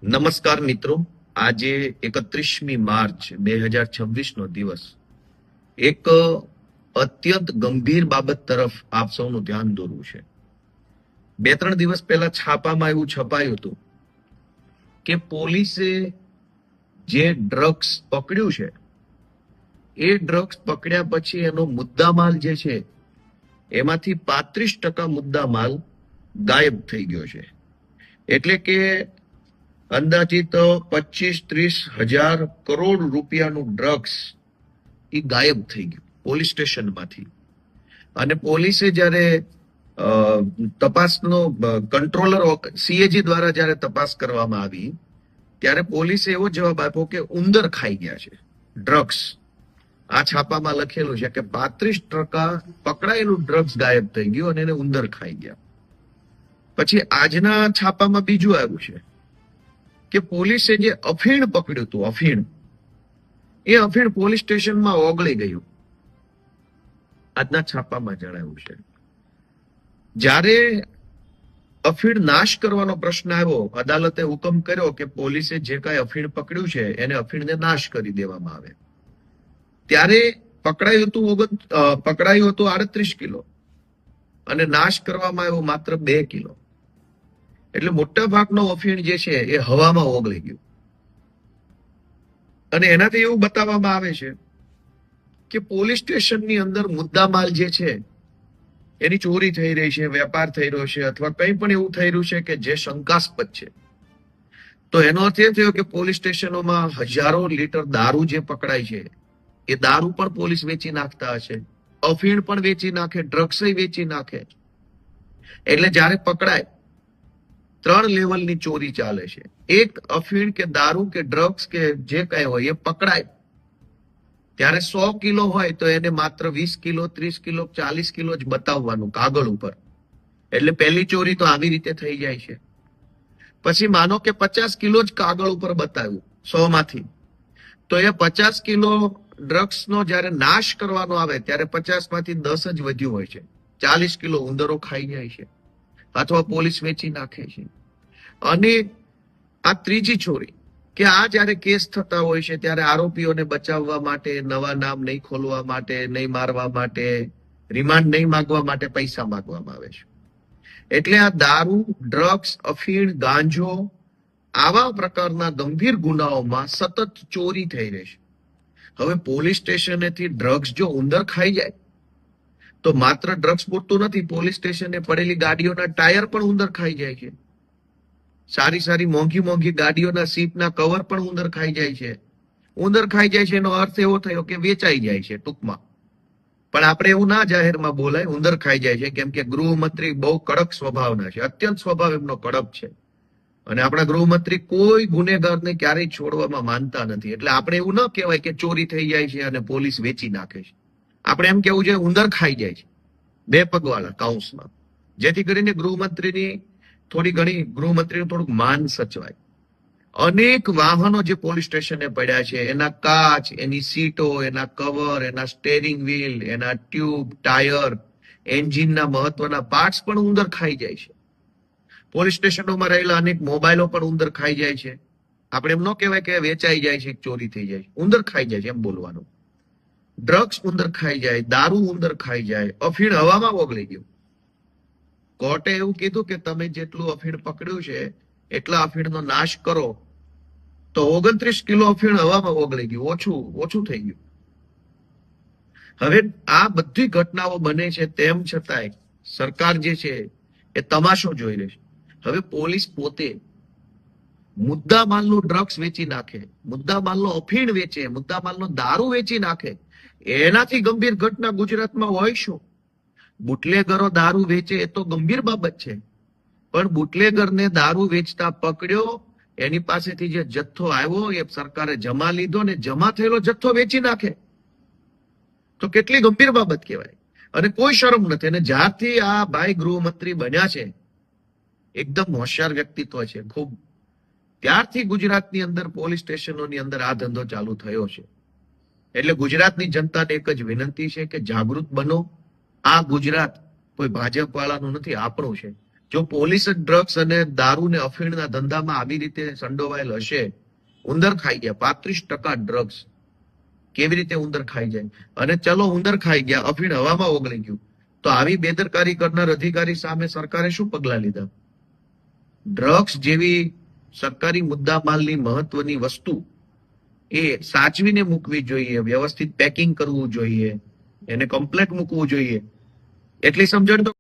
નમસ્કાર મિત્રો, આજે 31મી માર્ચ 2026 નો દિવસ એક અત્યંત ગંભીર બાબત તરફ આપ સૌનું ધ્યાન દોરવું છે. 2-3 દિવસ પહેલા છાપામાં એવું છપાયું હતું કે પોલીસે જે ડ્રગ્સ પકડ્યું છે એ ડ્રગ્સ પકડ્યા પછી એનો મુદ્દામાલ જે છે એમાંથી 35% મુદ્દામાલ ગાયબ થઈ ગયો છે. એટલે કે અંદાજિત 25-30 હજાર કરોડ રૂપિયાનું ડ્રગ્સ એ ગાયબ થઈ ગયું પોલીસ સ્ટેશનમાંથી. અને પોલીસે જ્યારે તપાસનો કંટ્રોલર સીએજી દ્વારા જ્યારે તપાસ કરવામાં આવી ત્યારે પોલીસે એવો જવાબ આપ્યો કે ઉંદર ખાઈ ગયા છે ડ્રગ્સ. આ છાપામાં લખેલું છે કે 35% પકડાયેલું ડ્રગ્સ ગાયબ થઈ ગયું અને એને ઉંદર ખાઈ ગયા. પછી આજના છાપામાં બીજું આવ્યું છે કે પોલીસે જે અફીણ પકડ્યું હતું, એ અફીણ પોલીસ સ્ટેશનમાં ઓગળી ગયું. આજના છાપામાં જણાવ્યું છે. જ્યારે અફીણ નાશ કરવાનો પ્રશ્ન આવ્યો, અદાલતે હુકમ કર્યો કે પોલીસે જે કાંઈ અફીણ પકડ્યું છે એને અફીણને નાશ કરી દેવામાં આવે. ત્યારે પકડાયું હતું 38 કિલો અને નાશ કરવામાં આવ્યો માત્ર 2 કિલો. એટલે મોટા ભાગનો અફીણ જે છે એ હવામાં ઓગળી ગયું. અને એનાથી એવું બતાવવામાં આવે છે કે પોલીસ સ્ટેશનની અંદર મુદ્દામાલ જે છે એની ચોરી થઈ રહી છે, વેપાર થઈ રહ્યો છે, અથવા કંઈ પણ એવું થઈ રહ્યું છે કે જે શંકાસ્પદ છે. તો એનો અર્થ એ થયો કે પોલીસ સ્ટેશનોમાં હજારો લીટર દારૂ જે પકડાય છે એ દારૂ પણ પોલીસ વેચી નાખતા હશે, અફીણ પણ વેચી નાખે, ડ્રગ્સ વેચી નાખે. એટલે જ્યારે પકડાય 3 લેવલની ચોરી ચાલે છે. એક અફીણ કે દારૂ કે ડ્રગ્સ કે જે કઈ હોય એ પકડાય ત્યારે 100 કિલો હોય તો એને માત્ર 20 કિલો, 30 કિલો, 40 કિલો જ બતાવવાનું કાગળ ઉપર. એટલે પહેલી ચોરી તો આવી રીતે થઈ જાય છે. પછી માનો કે 50 કિલો જ કાગળ ઉપર બતાવ્યું 100 માંથી, તો એ 50 કિલો ડ્રગ્સનો જ્યારે નાશ કરવાનો આવે ત્યારે 50 માંથી 10 જ વધ્યું હોય છે. 40 કિલો ઉંદરો ખાઈ જાય છે અથવા પોલીસ વેચી નાખે છે. અને આ ત્રીજી ચોરી કે આ જ્યારે કેસ થતા હોય છે ત્યારે આરોપીઓને બચાવવા માટે, નવા નામ નહીં ખોલવા માટે, નહીં મારવા માટે, રિમાન્ડ નહીં માંગવા માટે પૈસા માંગવામાં આવે છે. એટલે આ દારૂ, ડ્રગ્સ, અફીણ, ગાંજો આવા પ્રકારના ગંભીર ગુનાઓમાં સતત ચોરી થઈ રહી છે. હવે પોલીસ સ્ટેશનેથી ડ્રગ્સ જો ઉંદર ખાઈ જાય તો માત્ર ડ્રગ્સ પૂરતું નથી, પોલીસ સ્ટેશને પડેલી ગાડીઓના ટાયર પણ ઉંદર ખાઈ જાય છે. સારી મોંઘી ગાડીઓના સીટના કવર પણ ઉંદર ખાઈ જાય છે. ઉંદર ખાઈ જાય છે એનો અર્થ એવો થયો કે વેચાઈ જાય છે ટૂંકમાં. પણ આપણે એવું ના જાહેરમાં બોલાય ઉંદર ખાઈ જાય છે, કેમ કે ગૃહમંત્રી બહુ કડક સ્વભાવના છે, અત્યંત સ્વભાવ એમનો કડક છે. અને આપણા ગૃહમંત્રી કોઈ ગુનેગારને ક્યારેય છોડવામાં માનતા નથી. એટલે આપણે એવું ન કહેવાય કે ચોરી થઈ જાય છે અને પોલીસ વેચી નાખે છે. આપણે એમ કેવું છે ઉંદર ખાઈ જાય છે, 2 પગવાળા કાઉન્સમાં, જેથી કરીને ગૃહમંત્રીનું થોડુંક માન સચવાય. અનેક વાહનો જે પોલીસ સ્ટેશને પડ્યા છે એના કાચ, એની સીટો, એના કવર, એના સ્ટેરિંગ વ્હીલ, એના ટ્યુબ, ટાયર, એન્જિનના મહત્વના પાર્ટ્સ પણ ઉંદર ખાઈ જાય છે. પોલીસ સ્ટેશનોમાં રહેલા અનેક મોબાઈલો પણ ઉંદર ખાઈ જાય છે. આપણે એમ ન કહેવાય કે વેચાઈ જાય છે, ચોરી થઈ જાય છે, ઉંદર ખાઈ જાય છે એમ બોલવાનું. ડ્રગ્સ ઉંદર ખાઈ જાય, દારૂ ઉંદર ખાઈ જાય, અફીણ હવામાં ઓગળી ગયું. કોર્ટે એવું કીધું કે તમે જેટલું અફીણ પકડ્યું છે એટલા અફીણનો નાશ કરો, તો 29 કિલો અફીણ હવામાં ઓગળી ગયું, ઓછું થઈ ગયું. હવે આ બધી ઘટનાઓ બને છે તેમ છતાંય સરકાર જે છે એ તમાશો જોઈ રહી છે. હવે પોલીસ પોતે મુદ્દામાલનું ડ્રગ્સ વેચી નાખે, મુદ્દામાલનો અફીણ વેચે, મુદ્દામાલનો દારૂ વેચી નાખે, એનાથી ગંભીર ઘટના ગુજરાતમાં હોય શું? બુટલેગરો દારૂ વેચે એ તો ગંભીર બાબત છે, પણ બુટલેગરને દારૂ વેચતા પકડ્યો, એની પાસેથી જે જથ્થો આવ્યો એ સરકારે જમા લીધો ને જમા થયેલો જથ્થો વેચી નાખે તો કેટલી ગંભીર બાબત કહેવાય. અને કોઈ શરમ નથી. અને જ્યારથી આ ભાઈ ગૃહમંત્રી બન્યા છે, એકદમ હોશિયાર વ્યક્તિત્વ છે ખૂબ, ત્યારથી ગુજરાતની અંદર પોલીસ સ્ટેશનોની અંદર આ ધંધો ચાલુ થયો છે. એટલે ગુજરાતની જનતાને એક જ વિનંતી છે કે જાગૃત બનો. આ ગુજરાત કોઈ ભાજપ વાળાનું નથી, આપણું છે. જો પોલીસ જ ડ્રગ્સ અને દારૂ ને અફીણના ધંધામાં આવી રીતે સંડોવાયેલ હશે, ઉંદર ખાઈ ગયા 35% ડ્રગ્સ, કેવી રીતે ઉંદર ખાઈ જાય? અને ચલો ઉંદર ખાઈ ગયા, અફીણ હવામાં ઓગળી ગયું, તો આવી બેદરકારી કરનાર અધિકારી સામે સરકારે શું પગલા લીધા? ડ્રગ્સ જેવી સરકારી મુદ્દામાલની મહત્વની વસ્તુ એ સાચવીને મૂકવી જોઈએ, વ્યવસ્થિત પેકિંગ કરવું જોઈએ, એને કમ્પ્લેટ મૂકવું જોઈએ. એટલી સમજણ તો